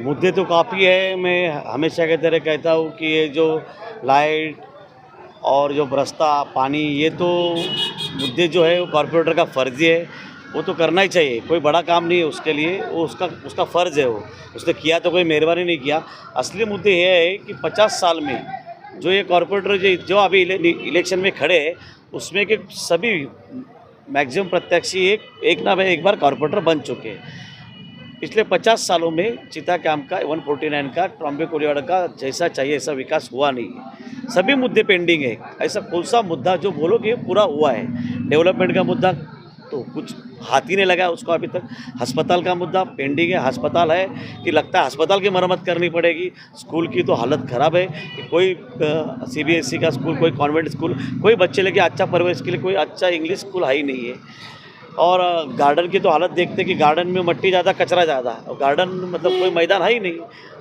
मुद्दे तो काफ़ी है। मैं हमेशा की तरह कहता हूँ कि ये जो लाइट और जो रास्ता, पानी, ये तो मुद्दे जो है वो कॉरपोरेटर का फ़र्ज़ ही है, वो तो करना ही चाहिए। कोई बड़ा काम नहीं है उसके लिए, वो उसका उसका फ़र्ज़ है वो। उसने किया तो कोई मेहरबानी नहीं किया। असली मुद्दे ये है कि 50 साल में जो ये कॉरपोरेटर जो अभी इलेक्शन में खड़े हैं, उसमें के सभी मैक्सिमम प्रत्याशी एक ना एक बार कॉरपोरेटर बन चुके हैं। पिछले 50 सालों में चिता कैंप का 149 का ट्रॉम्बे कोलिवाड़ा का जैसा चाहिए ऐसा विकास हुआ नहीं है। सभी मुद्दे पेंडिंग है। ऐसा कौन सा मुद्दा जो बोलोगे पूरा हुआ है? डेवलपमेंट का मुद्दा तो कुछ हाथ ही नहीं लगा उसको अभी तक। अस्पताल का मुद्दा पेंडिंग है। अस्पताल है कि लगता है अस्पताल की मरम्मत करनी पड़ेगी। स्कूल की तो हालत ख़राब है कि कोई CBSE का स्कूल, कोई कॉन्वेंट स्कूल, कोई बच्चे लेके अच्छा परवरिश के लिए कोई अच्छा इंग्लिश स्कूल है ही नहीं है। और गार्डन की तो हालत देखते कि गार्डन में मिट्टी ज़्यादा, कचरा ज़्यादा, और गार्डन मतलब कोई मैदान है ही नहीं।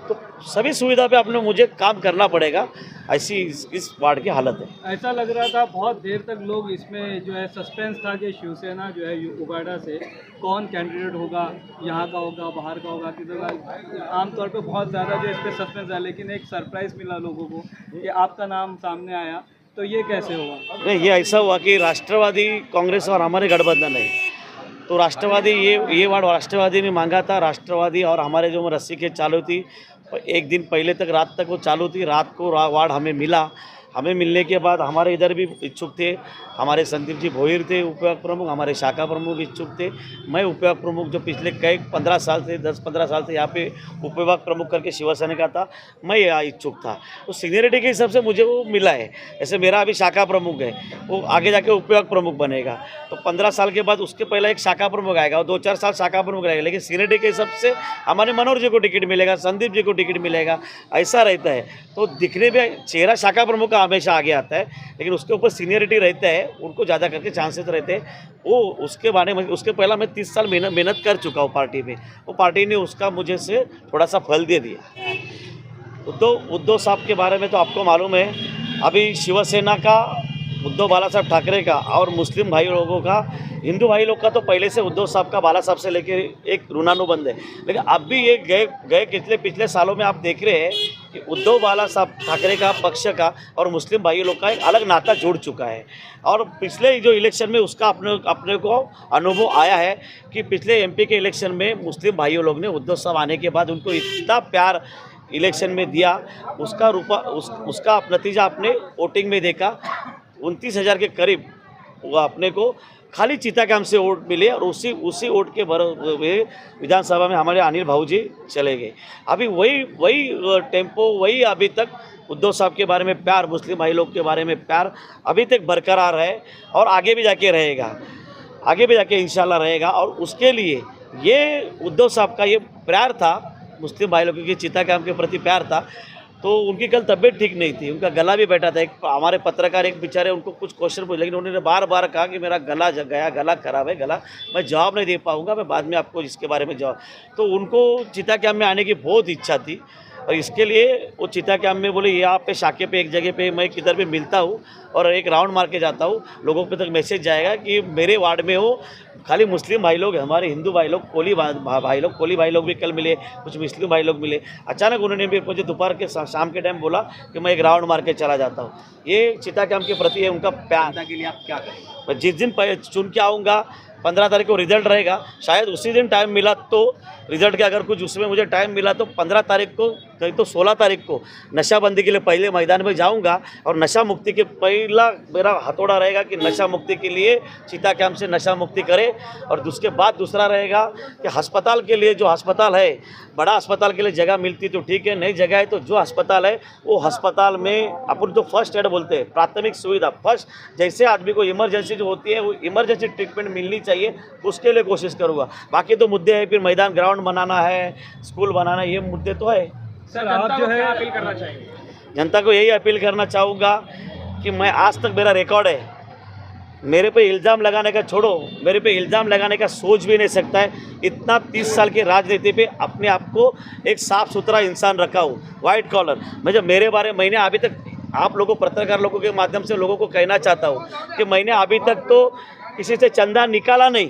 तो सभी सुविधा पे आपने मुझे काम करना पड़ेगा, ऐसी इस वार्ड की हालत है। ऐसा लग रहा था बहुत देर तक लोग इसमें जो है सस्पेंस था कि शिवसेना जो है उगाड़ा से कौन कैंडिडेट होगा, यहाँ का होगा, बाहर का होगा, किधर का। आमतौर पे बहुत ज़्यादा जो इस पर सस्पेंस है, लेकिन एक सरप्राइज़ मिला लोगों को कि आपका नाम सामने आया। तो ये कैसे हुआ? नहीं, ये ऐसा हुआ कि राष्ट्रवादी कांग्रेस और हमारे गठबंधन है, तो राष्ट्रवादी ये वार्ड राष्ट्रवादी ने मांगा था। राष्ट्रवादी और हमारे जो रस्सी के चालू थी, एक दिन पहले तक रात तक वो चालू थी। रात को वार्ड हमें मिला। हमें मिलने के बाद हमारे इधर भी इच्छुक थे। हमारे संदीप जी भोईर थे उपविभाग प्रमुख, हमारे शाखा प्रमुख इच्छुक थे। मैं उपविभाग प्रमुख जो पिछले कई 15 साल से 10-15 साल से यहाँ पे उपविभाग प्रमुख करके शिवसेना का था, मैं यहाँ इच्छुक था। तो सीनियरिटी के हिसाब से मुझे वो मिला है। जैसे मेरा अभी शाखा प्रमुख है, वो आगे जाके उपविभाग प्रमुख बनेगा, तो 15 साल के बाद उसके पहले एक शाखा प्रमुख आएगा और 2-4 साल शाखा प्रमुख रहेगा। लेकिन सीनियरिटी के हिसाब से हमारे मनोहर जी को टिकट मिलेगा, संदीप जी को टिकट मिलेगा, ऐसा रहता है। तो दिखने में चेहरा शाखा प्रमुख का हमेशा आगे आता है, लेकिन उसके ऊपर सीनियरिटी रहता है, उनको ज़्यादा करके चांसेस रहते हैं। वो उसके बारे में, उसके पहला मैं 30 साल मेहनत कर चुका हूँ पार्टी में। वो पार्टी ने उसका मुझे से थोड़ा सा फल दे दिया। उद्धव साहब के बारे में तो आपको मालूम है, अभी शिवसेना का उद्धव बाला साहब ठाकरे का और मुस्लिम भाई लोगों का, हिंदू भाई लोग का तो पहले से उद्धव साहब का बाला साहब से लेकर एक ऋणानुबंध है। लेकिन अब भी ये गए पिछले सालों में आप देख रहे हैं कि उद्धव बाला साहब ठाकरे का पक्ष का और मुस्लिम भाई लोग का एक अलग नाता जुड़ चुका है। और पिछले जो इलेक्शन में उसका अपने को अनुभव आया है कि पिछले MP के इलेक्शन में मुस्लिम भाइयों लोग ने उद्धव साहब आने के बाद उनको इतना प्यार इलेक्शन में दिया, उसका नतीजा आपने वोटिंग में देखा। 29,000 के करीब वो अपने को खाली चिता कैंप से वोट मिले, और उसी वोट के विधानसभा में हमारे अनिल भाऊ जी चले गए। अभी वही टेम्पो, वही अभी तक उद्धव साहब के बारे में प्यार, मुस्लिम भाई लोग के बारे में प्यार अभी तक बरकरार है और आगे भी जाके रहेगा, आगे भी जाके इंशाल्लाह रहेगा। और उसके लिए ये उद्धव साहब का ये प्यार था, मुस्लिम भाई लोगों की चिता कैंप के प्रति प्यार था। तो उनकी कल तबीयत ठीक नहीं थी, उनका गला भी बैठा था। एक हमारे पत्रकार एक बेचारे उनको कुछ क्वेश्चन पूछे, लेकिन उन्होंने बार बार कहा कि मेरा गला जग गया, गला खराब है, गला मैं जवाब नहीं दे पाऊँगा, मैं बाद में आपको इसके बारे में जवाब। तो उनको चिता कैंप में आने की बहुत इच्छा थी, और इसके लिए वो चिता कैंप में बोले यहाँ पे शाखे पे एक जगह पे मैं किधर भी मिलता हूँ और एक राउंड मार के जाता हूँ, लोगों पे तक मैसेज जाएगा कि मेरे वार्ड में हो खाली मुस्लिम भाई लोग, हमारे हिंदू भाई लोग, कोली भाई लोग भी कल मिले, कुछ मुस्लिम भाई लोग मिले। अचानक उन्होंने भी मुझे दोपहर के शाम के टाइम बोला कि मैं एक राउंड मार के चला जाता हूँ। ये चिता कैंप के प्रति है उनका प्यार। के लिए आप क्या करें? मैं जिस दिन चुन के आऊँगा, 15 तारीख को रिजल्ट रहेगा, शायद उसी दिन टाइम मिला तो रिजल्ट के, अगर कुछ उसमें मुझे टाइम मिला तो 15 तारीख को, कहीं तो 16 तारीख को नशाबंदी के लिए पहले मैदान में जाऊंगा। और नशा मुक्ति के पहला मेरा हथौड़ा रहेगा कि नशा मुक्ति के लिए चिता कैंप से नशा मुक्ति करे। और उसके बाद दूसरा रहेगा कि अस्पताल के लिए, जो अस्पताल है, बड़ा अस्पताल के लिए जगह मिलती तो ठीक है, नई जगह है तो जो अस्पताल है वो अस्पताल में अपन जो फर्स्ट एड बोलते हैं, प्राथमिक सुविधा, फर्स्ट जैसे आदमी को इमरजेंसी जो होती है वो इमरजेंसी ट्रीटमेंट मिलनी चाहिए, उसके लिए कोशिश करूँगा। बाकी तो मुद्दे हैं, फिर मैदान ग्राउंड बनाना है, स्कूल बनाना है, ये मुद्दे तो है। सर, आप जो है अपील करना चाहेंगे? जनता को यही अपील करना चाहूँगा कि मैं आज तक, मेरा रिकॉर्ड है, मेरे पे इल्ज़ाम लगाने का छोड़ो, मेरे पे इल्ज़ाम लगाने का सोच भी नहीं सकता है। इतना 30 साल के राजनीति पे अपने आप को एक साफ़ सुथरा इंसान रखा हूँ, वाइट कॉलर। मैं जब मेरे बारे, मैंने अभी तक आप लोगों, पत्रकार लोगों के माध्यम से लोगों को कहना चाहता हूँ कि मैंने अभी तक तो किसी से चंदा निकाला नहीं,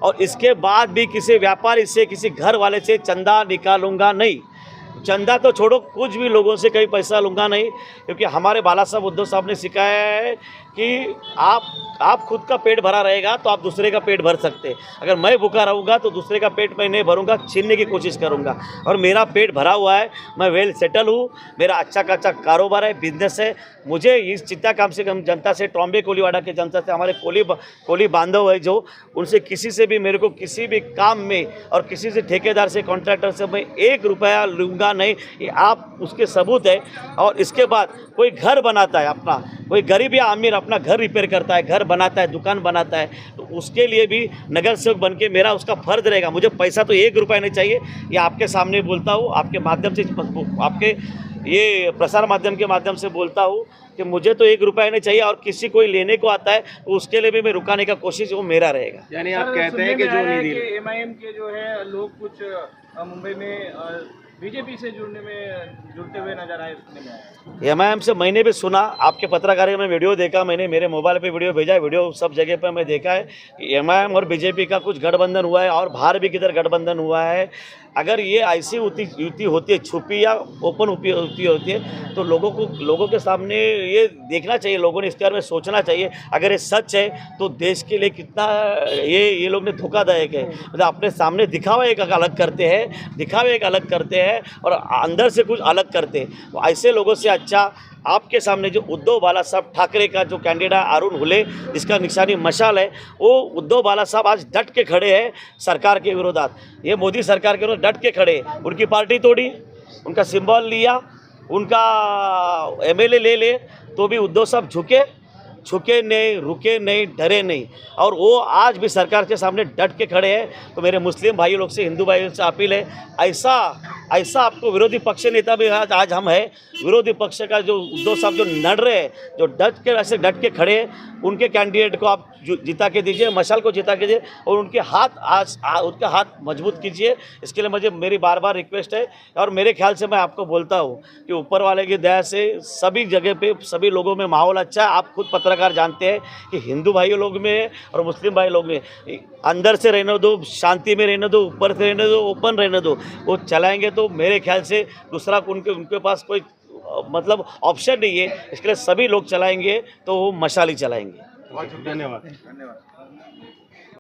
और इसके बाद भी किसी व्यापारी से, किसी घर वाले से चंदा निकालूंगा नहीं। चंदा तो छोड़ो, कुछ भी लोगों से कहीं पैसा लूँगा नहीं, क्योंकि हमारे बाला साहब उद्धव साहब ने सिखाया है कि आप खुद का पेट भरा रहेगा तो आप दूसरे का पेट भर सकते हैं। अगर मैं भूखा रहूँगा तो दूसरे का पेट मैं नहीं भरूँगा, छीनने की कोशिश करूँगा। और मेरा पेट भरा हुआ है, मैं वेल सेटल हूँ, मेरा अच्छा खासा कारोबार है, बिजनेस है। मुझे इस चित्तागांव से जनता से, ट्रॉम्बे कोलीवाड़ा के जनता से, हमारे कोली बांधव है जो, उनसे किसी से भी मेरे को किसी भी काम में और किसी से ठेकेदार से, कॉन्ट्रैक्टर से मैं 1 रुपया लूँगा नहीं। ये आप उसके सबूत है। और इसके बाद कोई घर बनाता है अपना, कोई गरीब या अमीर अपना घर रिपेयर करता है, घर बनाता है, दुकान बनाता है, तो उसके लिए भी नगर सेवक बन के मेरा उसका फ़र्ज रहेगा। मुझे पैसा तो 1 रुपया नहीं चाहिए। ये आपके सामने बोलता हूँ, आपके माध्यम से, आपके ये प्रसार माध्यम के माध्यम से बोलता हूँ कि मुझे तो 1 रुपया नहीं चाहिए। और किसी कोई लेने को आता है तो उसके लिए भी मैं रुकाने का कोशिश, वो मेरा रहेगा। यानी आप कहते हैं कि जो निधि MIM के जो है लोग कुछ मुंबई में बीजेपी से जुड़ते हुए नजर आए, MIM से मैंने भी सुना, आपके पत्रकार में वीडियो देखा, मैंने मेरे मोबाइल पे वीडियो भेजा, वीडियो सब जगह पे मैं देखा है कि MIM और बीजेपी का कुछ गठबंधन हुआ है और बाहर भी किधर गठबंधन हुआ है। अगर ये ऐसी युति होती है, छुपी या ओपन युति होती है, तो लोगों के सामने ये देखना चाहिए, लोगों ने इसके बारे में सोचना चाहिए। अगर ये सच है तो देश के लिए कितना ये लोग ने धोखादायक है। मतलब अपने सामने दिखावा एक अलग करते हैं और अंदर से कुछ अलग करते हैं। तो ऐसे लोगों से अच्छा आपके सामने जो उद्धव बाला साहब ठाकरे का जो कैंडिडेट अरुण हुले, जिसका निशानी मशाल है, वो उद्धव बाला साहब आज डट के खड़े हैं सरकार के विरोधात। ये मोदी सरकार के विरोध डट के खड़े हैं। उनकी पार्टी तोड़ी, उनका सिंबल लिया, उनका MLA ले तो भी उद्धव साहब झुके नहीं, रुके नहीं, डरे नहीं। और वो आज भी सरकार के सामने डट के खड़े हैं। तो मेरे मुस्लिम भाई लोग से, हिंदू भाइयों से अपील है, ऐसा आपको विरोधी पक्ष नेता भी आज हम हैं, विरोधी पक्ष का जो उद्धव साहब जो लड़ रहे हैं, जो डट के खड़े हैं, उनके कैंडिडेट को आप जिता के दीजिए, मशाल को जिता के दीजिए और उनके हाथ मजबूत कीजिए। इसके लिए मेरी बार बार रिक्वेस्ट है। और मेरे ख्याल से मैं आपको बोलता हूँ कि ऊपर वाले की दया से सभी जगह पे, सभी लोगों में माहौल अच्छा है। आप खुद पत्रकार जानते हैं कि हिंदू भाइयों लोग में और मुस्लिम भाई लोग में, अंदर से रहने दो, शांति में रहने दो, ऊपर से रहने दो, ओपन रहने दो। वो चलाएंगे तो मेरे ख्याल से दूसरा उनके पास कोई मतलब ऑप्शन नहीं है। इसके लिए सभी लोग चलाएंगे तो वो मशाल ही चलाएंगे। धन्यवाद।